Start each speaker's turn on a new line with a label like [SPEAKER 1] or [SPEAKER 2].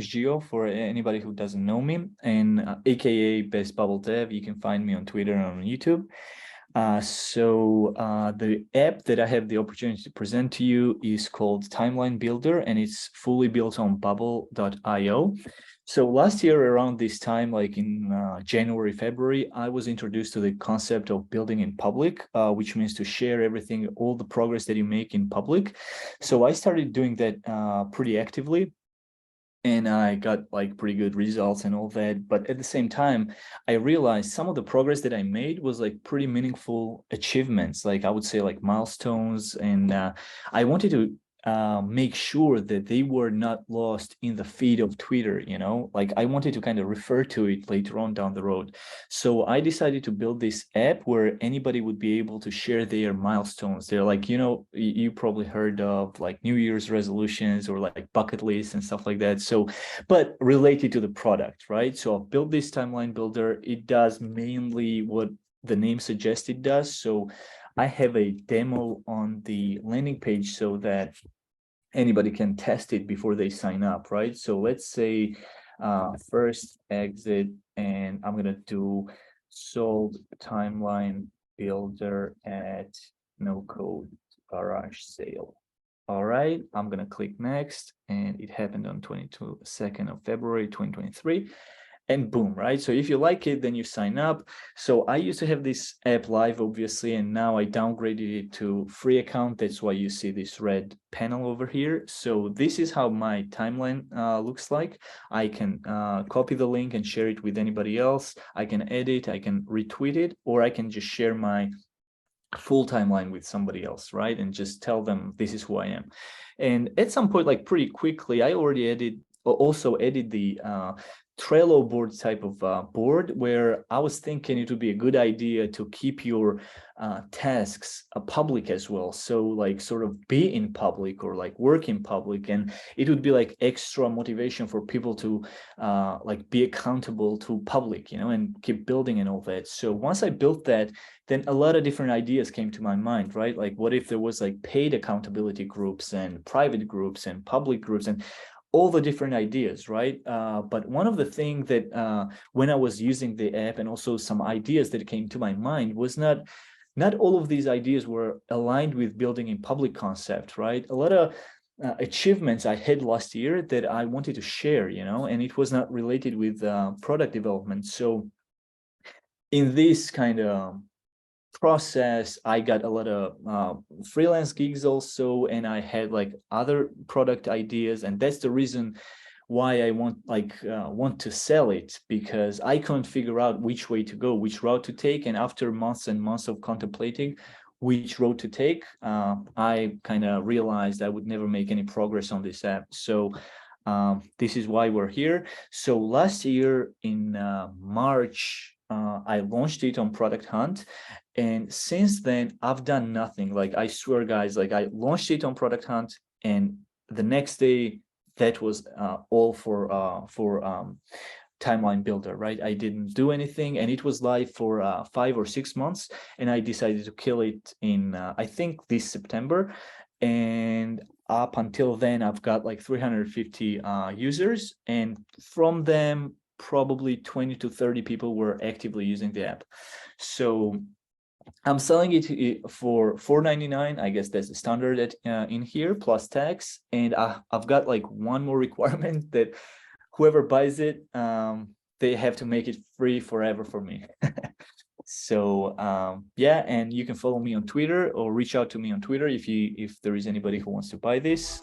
[SPEAKER 1] is Gio for anybody who doesn't know me, and aka Best Bubble Dev. You can find me on Twitter and on YouTube. The app that I have the opportunity to present to you is called Timeline Builder, and it's fully built on bubble.io. So last year around this time, like in January, February, I was introduced to the concept of building in public, which means to share everything, all the progress that you make in public. So I started doing that pretty actively, and I got like pretty good results and all that. But at the same time, I realized some of the progress that I made was like pretty meaningful achievements, like I would say like milestones. And I wanted to make sure that they were not lost in the feed of Twitter, like I wanted to kind of refer to it later on down the road. So I decided to build this app where anybody would be able to share their milestones. They're like, you probably heard of like New Year's resolutions or like bucket lists and stuff like that. So, but related to the product, right? So I've built this timeline builder. It does mainly what the name suggests it does. So I have a demo on the landing page so that anybody can test it before they sign up, right? So let's say first exit, and I'm gonna do sold timeline builder at no code garage sale. All right, I'm gonna click next, and it happened on 22nd of February 2023. And boom, right? So if you like it, then you sign up. So I used to have this app live, obviously, and now I downgraded it to free account. That's why you see this red panel over here. So this is how my timeline looks like. I can copy the link and share it with anybody else. I can edit, I can retweet it, or I can just share my full timeline with somebody else, right? And just tell them this is who I am. And at some point, like pretty quickly, I already also added the Trello board type of board, where I was thinking it would be a good idea to keep your tasks public as well. So like sort of be in public or like work in public, and it would be like extra motivation for people to like be accountable to public, and keep building and all that. So once I built that, then a lot of different ideas came to my mind, right? Like what if there was like paid accountability groups and private groups and public groups and all the different ideas, right? But one of the things that when I was using the app, and also some ideas that came to my mind, was not all of these ideas were aligned with building in public concept, right? A lot of achievements I had last year that I wanted to share, and it was not related with product development. So in this kind of process, I got a lot of freelance gigs also, and I had like other product ideas, and that's the reason why I want to sell it, because I couldn't figure out which way to go, which route to take. And after months and months of contemplating which road to take, I kind of realized I would never make any progress on this app. So this is why we're here. So last year in March, I launched it on Product Hunt, and since then I've done nothing. Like I swear, guys, like I launched it on Product Hunt, and the next day that was all for Timeline Builder, right? I didn't do anything, and it was live for 5 or 6 months, and I decided to kill it in I think this September. And up until then, I've got like 350 users, and from them probably 20 to 30 people were actively using the app. So I'm selling it for $4.99. I guess that's the standard in here, plus tax. And I've got like one more requirement, that whoever buys it, they have to make it free forever for me. So yeah, and you can follow me on Twitter or reach out to me on Twitter if there is anybody who wants to buy this.